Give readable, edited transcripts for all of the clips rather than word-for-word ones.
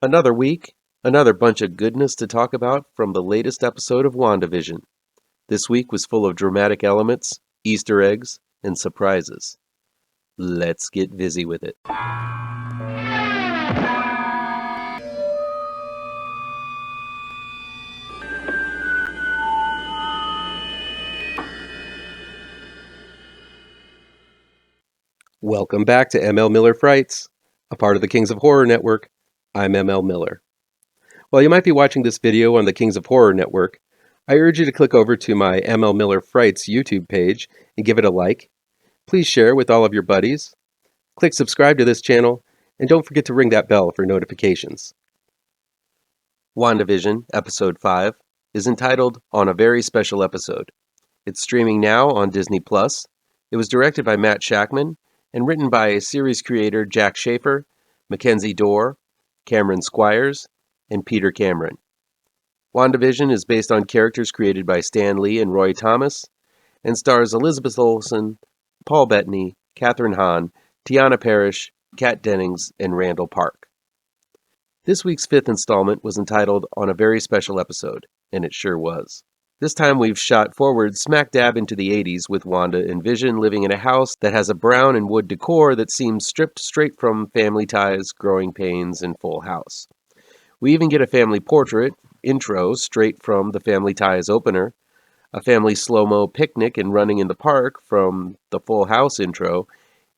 Another week, another bunch of goodness to talk about from the latest episode of WandaVision. This week was full of dramatic elements, Easter eggs, and surprises. Let's get busy with it. Welcome back to MLMillerTights, a part of the Kings of Horror Network. I'm ML Miller. While you might be watching this video on the Kings of Horror Network, I urge you to click over to my MLMillerTights YouTube page and give it a like. Please share with all of your buddies. Click subscribe to this channel, and don't forget to ring that bell for notifications. WandaVision, Episode 5, is entitled On a Very Special Episode. It's streaming now on Disney+. It was directed by Matt Shakman and written by series creator Jack Schaeffer, Mackenzie Dohr, Cameron Squires, and Peter Cameron. WandaVision is based on characters created by Stan Lee and Roy Thomas, and stars Elizabeth Olsen, Paul Bettany, Kathryn Hahn, Teyonah Parrish, Kat Dennings, and Randall Park. This week's fifth installment was entitled On a Very Special Episode, and it sure was. This time we've shot forward smack dab into the 80s with Wanda and Vision living in a house that has a brown and wood decor that seems stripped straight from Family Ties, Growing Pains, and Full House. We even get a family portrait intro straight from the Family Ties opener, a family slow-mo picnic and running in the park from the Full House intro,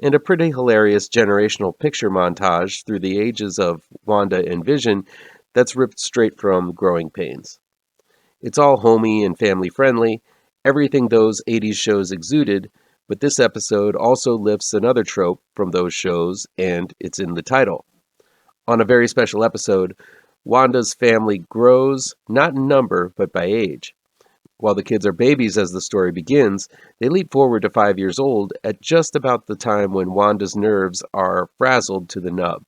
and a pretty hilarious generational picture montage through the ages of Wanda and Vision that's ripped straight from Growing Pains. It's all homey and family-friendly, everything those 80s shows exuded, but this episode also lifts another trope from those shows, and it's in the title. On a very special episode, Wanda's family grows, not in number, but by age. While the kids are babies as the story begins, they leap forward to 5 years old at just about the time when Wanda's nerves are frazzled to the nub.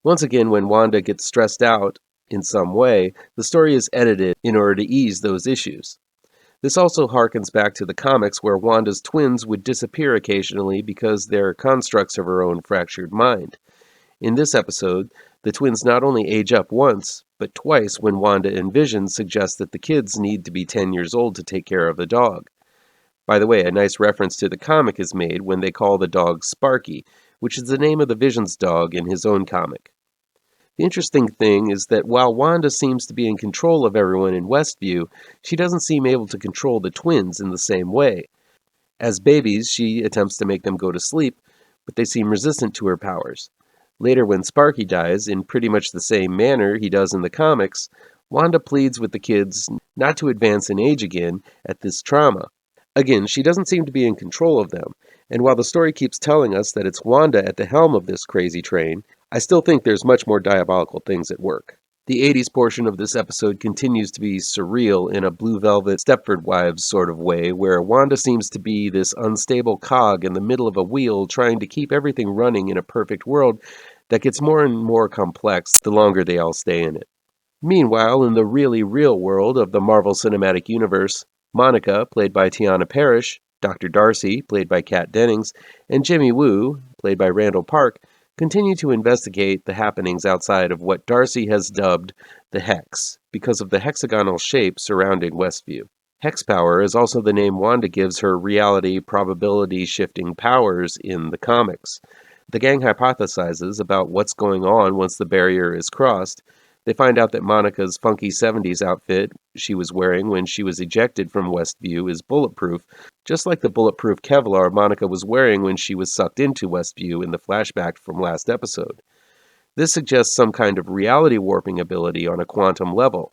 Once again, when Wanda gets stressed out in some way, the story is edited in order to ease those issues. This also harkens back to the comics where Wanda's twins would disappear occasionally because they're constructs of her own fractured mind. In this episode, the twins not only age up once, but twice when Wanda and Vision suggest that the kids need to be 10 years old to take care of the dog. By the way, a nice reference to the comic is made when they call the dog Sparky, which is the name of the Vision's dog in his own comic. The interesting thing is that while Wanda seems to be in control of everyone in Westview, she doesn't seem able to control the twins in the same way. As babies, she attempts to make them go to sleep, but they seem resistant to her powers. Later, when Sparky dies, in pretty much the same manner he does in the comics, Wanda pleads with the kids not to advance in age again at this trauma. Again, she doesn't seem to be in control of them, and while the story keeps telling us that it's Wanda at the helm of this crazy train, I still think there's much more diabolical things at work. The 80s portion of this episode continues to be surreal in a Blue Velvet Stepford Wives sort of way, where Wanda seems to be this unstable cog in the middle of a wheel trying to keep everything running in a perfect world that gets more and more complex the longer they all stay in it. Meanwhile, in the really real world of the Marvel Cinematic Universe, Monica, played by Teyonah Parrish, Dr. Darcy, played by Kat Dennings, and Jimmy Woo, played by Randall Park, continue to investigate the happenings outside of what Darcy has dubbed the Hex, because of the hexagonal shape surrounding Westview. Hex power is also the name Wanda gives her reality probability-shifting powers in the comics. The gang hypothesizes about what's going on once the barrier is crossed. They find out that Monica's funky 70s outfit she was wearing when she was ejected from Westview is bulletproof, just like the bulletproof Kevlar Monica was wearing when she was sucked into Westview in the flashback from last episode. This suggests some kind of reality warping ability on a quantum level.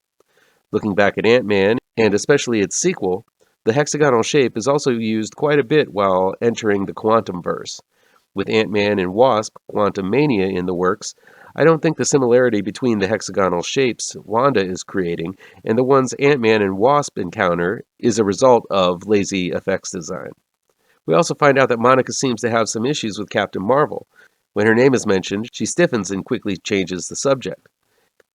Looking back at Ant-Man, and especially its sequel, the hexagonal shape is also used quite a bit while entering the Quantumverse. With Ant-Man and Wasp, Quantum Mania in the works, I don't think the similarity between the hexagonal shapes Wanda is creating and the ones Ant-Man and Wasp encounter is a result of lazy effects design. We also find out that Monica seems to have some issues with Captain Marvel. When her name is mentioned, she stiffens and quickly changes the subject.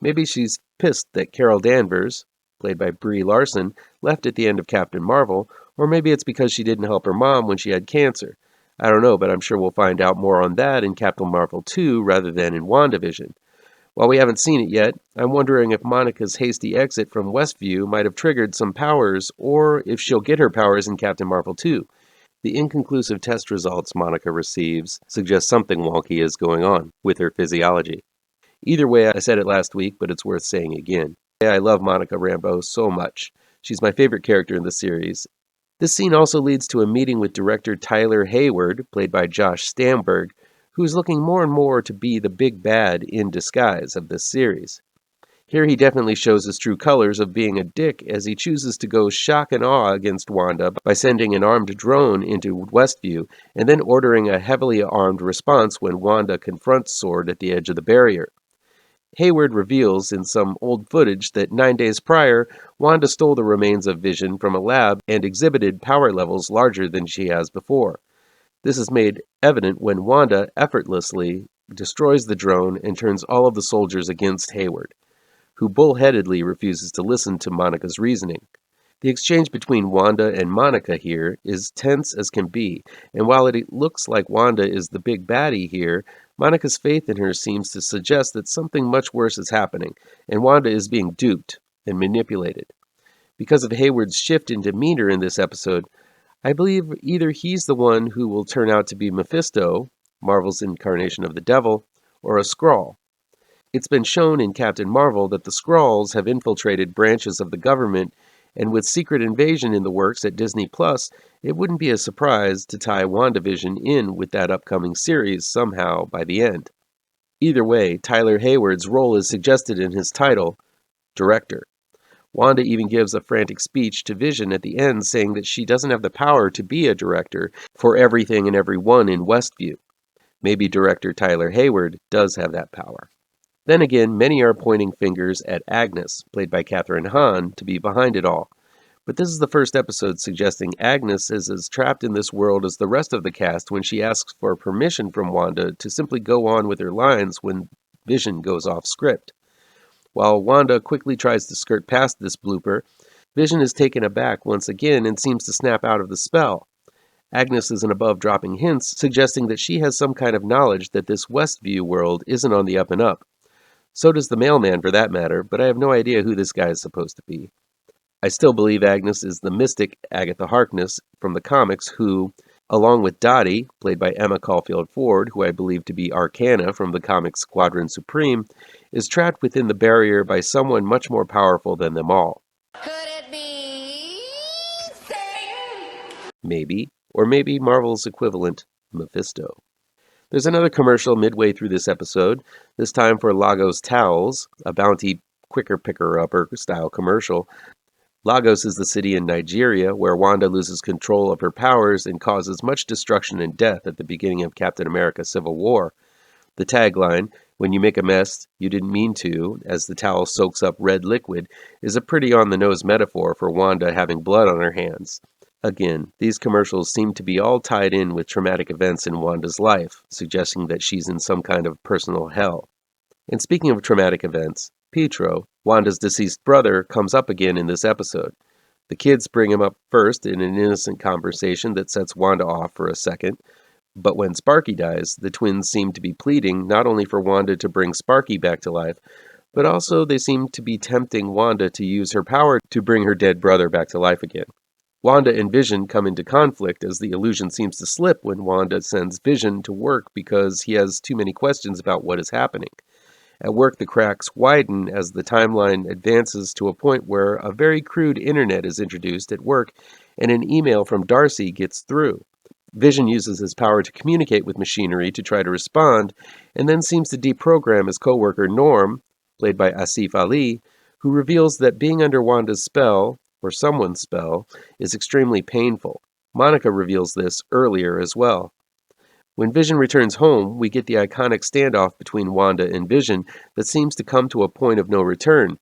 Maybe she's pissed that Carol Danvers, played by Brie Larson, left at the end of Captain Marvel, or maybe it's because she didn't help her mom when she had cancer. I don't know, but I'm sure we'll find out more on that in Captain Marvel 2 rather than in WandaVision. While we haven't seen it yet, I'm wondering if Monica's hasty exit from Westview might have triggered some powers, or if she'll get her powers in Captain Marvel 2. The inconclusive test results Monica receives suggest something wonky is going on with her physiology. Either way, I said it last week, but it's worth saying again. I love Monica Rambeau so much. She's my favorite character in the series. This scene also leads to a meeting with director Tyler Hayward, played by Josh Stamberg, who is looking more and more to be the big bad in disguise of this series. Here he definitely shows his true colors of being a dick as he chooses to go shock and awe against Wanda by sending an armed drone into Westview and then ordering a heavily armed response when Wanda confronts Sword at the edge of the barrier. Hayward reveals in some old footage that 9 days prior, Wanda stole the remains of Vision from a lab and exhibited power levels larger than she has before. This is made evident when Wanda effortlessly destroys the drone and turns all of the soldiers against Hayward, who bullheadedly refuses to listen to Monica's reasoning. The exchange between Wanda and Monica here is tense as can be, and while it looks like Wanda is the big baddie here, Monica's faith in her seems to suggest that something much worse is happening, and Wanda is being duped and manipulated. Because of Hayward's shift in demeanor in this episode, I believe either he's the one who will turn out to be Mephisto, Marvel's incarnation of the devil, or a Skrull. It's been shown in Captain Marvel that the Skrulls have infiltrated branches of the government, and with Secret Invasion in the works at Disney+, it wouldn't be a surprise to tie WandaVision in with that upcoming series somehow by the end. Either way, Tyler Hayward's role is suggested in his title, Director. Wanda even gives a frantic speech to Vision at the end saying that she doesn't have the power to be a director for everything and everyone in Westview. Maybe director Tyler Hayward does have that power. Then again, many are pointing fingers at Agnes, played by Kathryn Hahn, to be behind it all. But this is the first episode suggesting Agnes is as trapped in this world as the rest of the cast when she asks for permission from Wanda to simply go on with her lines when Vision goes off script. While Wanda quickly tries to skirt past this blooper, Vision is taken aback once again and seems to snap out of the spell. Agnes isn't above dropping hints, suggesting that she has some kind of knowledge that this Westview world isn't on the up and up. So does the mailman for that matter, but I have no idea who this guy is supposed to be. I still believe Agnes is the mystic Agatha Harkness from the comics who, along with Dottie, played by Emma Caulfield Ford, who I believe to be Arcana from the comics Squadron Supreme, is trapped within the barrier by someone much more powerful than them all. Could it be Satan? Maybe, or maybe Marvel's equivalent, Mephisto. There's another commercial midway through this episode, this time for Lagos Towels, a Bounty quicker picker-upper style commercial. Lagos is the city in Nigeria where Wanda loses control of her powers and causes much destruction and death at the beginning of Captain America Civil War. The tagline, "When you make a mess, you didn't mean to," as the towel soaks up red liquid, is a pretty on-the-nose metaphor for Wanda having blood on her hands. Again, these commercials seem to be all tied in with traumatic events in Wanda's life, suggesting that she's in some kind of personal hell. And speaking of traumatic events, Pietro, Wanda's deceased brother, comes up again in this episode. The kids bring him up first in an innocent conversation that sets Wanda off for a second, but when Sparky dies, the twins seem to be pleading not only for Wanda to bring Sparky back to life, but also they seem to be tempting Wanda to use her power to bring her dead brother back to life again. Wanda and Vision come into conflict as the illusion seems to slip when Wanda sends Vision to work because he has too many questions about what is happening. At work, the cracks widen as the timeline advances to a point where a very crude internet is introduced at work and an email from Darcy gets through. Vision uses his power to communicate with machinery to try to respond, and then seems to deprogram his co-worker Norm, played by Asif Ali, who reveals that being under Wanda's spell, or someone's spell, is extremely painful. Monica reveals this earlier as well. When Vision returns home, we get the iconic standoff between Wanda and Vision that seems to come to a point of no return.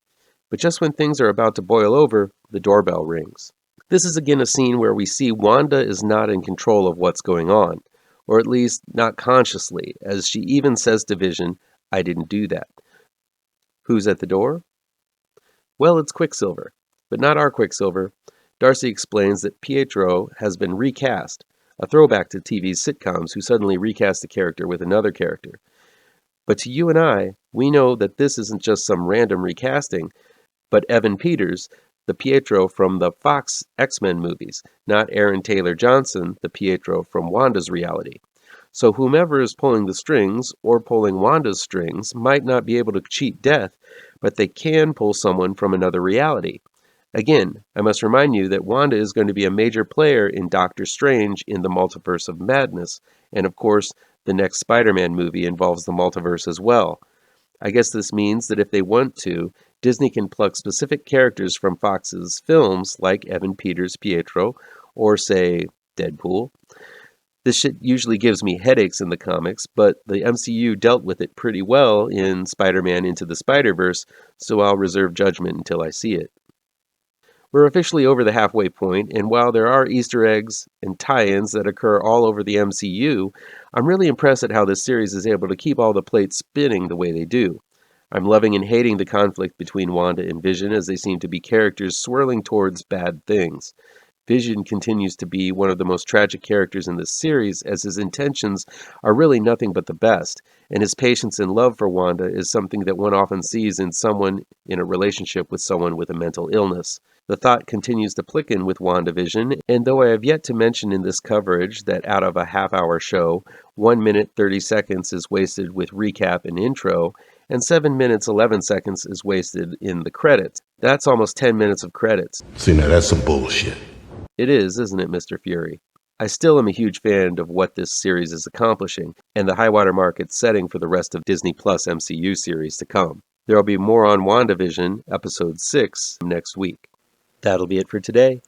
But just when things are about to boil over, the doorbell rings. This is again a scene where we see Wanda is not in control of what's going on, or at least not consciously, as she even says to Vision, "I didn't do that." Who's at the door? Well, it's Quicksilver, but not our Quicksilver. Darcy explains that Pietro has been recast, a throwback to TV's sitcoms who suddenly recast a character with another character. But to you and I, we know that this isn't just some random recasting, but Evan Peters, the Pietro from the Fox X-Men movies, not Aaron Taylor Johnson, the Pietro from Wanda's reality. So whomever is pulling the strings, or pulling Wanda's strings, might not be able to cheat death, but they can pull someone from another reality. Again, I must remind you that Wanda is going to be a major player in Doctor Strange in the Multiverse of Madness, and of course, the next Spider-Man movie involves the multiverse as well. I guess this means that if they want to, Disney can pluck specific characters from Fox's films, like Evan Peters' Pietro, or say, Deadpool. This shit usually gives me headaches in the comics, but the MCU dealt with it pretty well in Spider-Man Into the Spider-Verse, so I'll reserve judgment until I see it. We're officially over the halfway point, and while there are Easter eggs and tie-ins that occur all over the MCU, I'm really impressed at how this series is able to keep all the plates spinning the way they do. I'm loving and hating the conflict between Wanda and Vision as they seem to be characters swirling towards bad things. Vision continues to be one of the most tragic characters in this series, as his intentions are really nothing but the best, and his patience and love for Wanda is something that one often sees in someone in a relationship with someone with a mental illness. The thought continues to plicken with WandaVision, and though I have yet to mention in this coverage that out of a half-hour show, 1 minute 30 seconds is wasted with recap and intro, and 7 minutes 11 seconds is wasted in the credits. That's almost 10 minutes of credits. See, now that's some bullshit. It is, isn't it, Mr. Fury? I still am a huge fan of what this series is accomplishing, and the high-water mark it's setting for the rest of Disney Plus MCU series to come. There will be more on WandaVision, Episode 6, next week. That'll be it for today.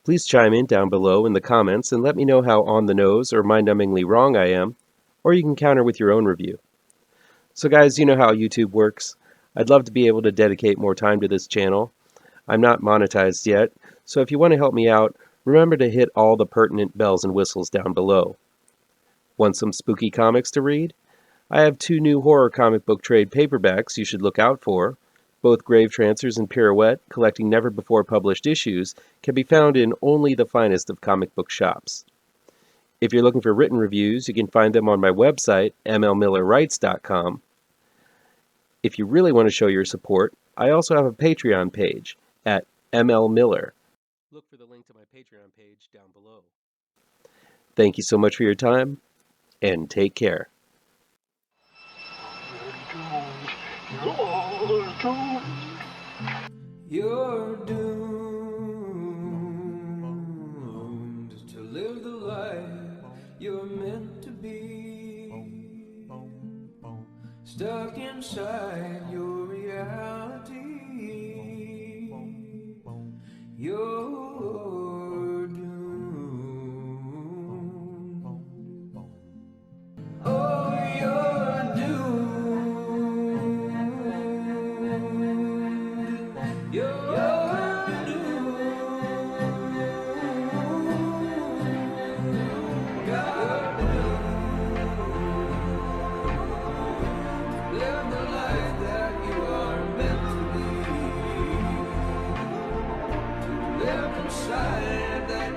Please chime in down below in the comments and let me know how on the nose or mind-numbingly wrong I am, or you can counter with your own review. So guys, you know how YouTube works. I'd love to be able to dedicate more time to this channel. I'm not monetized yet, so if you want to help me out, remember to hit all the pertinent bells and whistles down below. Want some spooky comics to read? I have 2 new horror comic book trade paperbacks you should look out for. Both Gravetrancers and Pirouette, collecting never-before-published issues, can be found in only the finest of comic book shops. If you're looking for written reviews, you can find them on my website, MLMillerTights.com. If you really want to show your support, I also have a Patreon page at MLMiller. Look for the link to my Patreon page down below. Thank you so much for your time, and take care. You're doomed to live the life you're meant to be, stuck inside your reality. You're doomed. Oh, you're doomed. You're doomed. You're doomed. Live the life that you are meant to live inside that